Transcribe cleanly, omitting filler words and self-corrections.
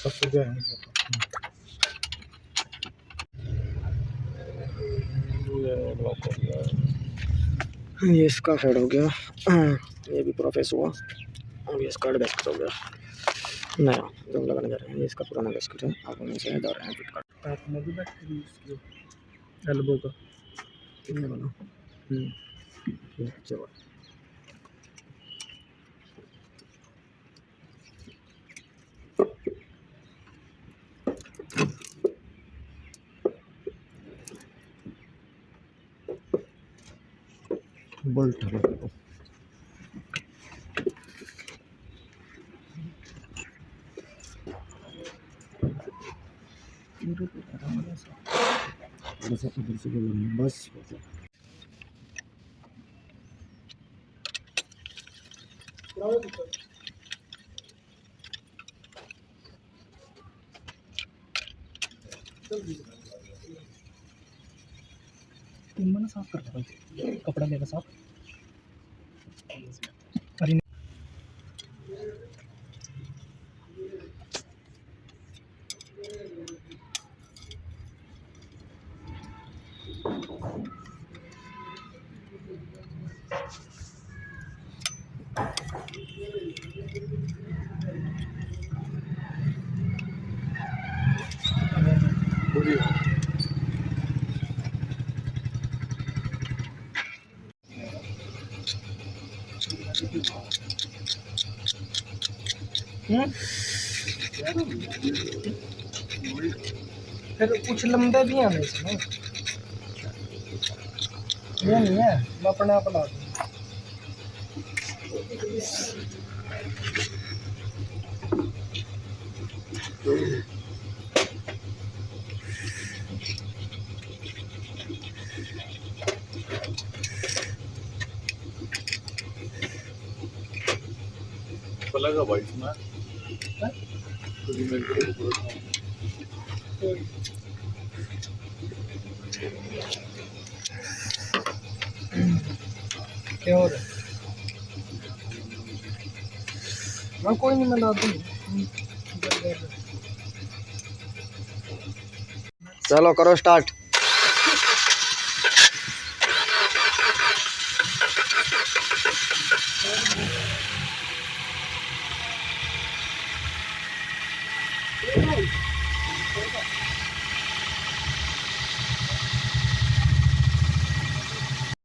सबसे गया है ये इसका फेड हो गया, ये भी प्रोफेस हुआ और ये इसका गैस्केट हो गया नया जो हम लगाने जा रहे हैं। ये इसका पुराना गैस्केट है, आप हमें से जा रहे हैं फिट कर एल्बो का ये बना। चलो बोल्ट है बस मन साफ कर भाई, कपड़ा लेकर साफ अरे फिर कुछ लंबे भी हैं इसमें, ये नहीं है, मैं अपने आप ला दूँ। लगा भाई इसमें क्या हो रहा है? मैं कोई नहीं, मैं ला दूँ। चलो करो स्टार्ट।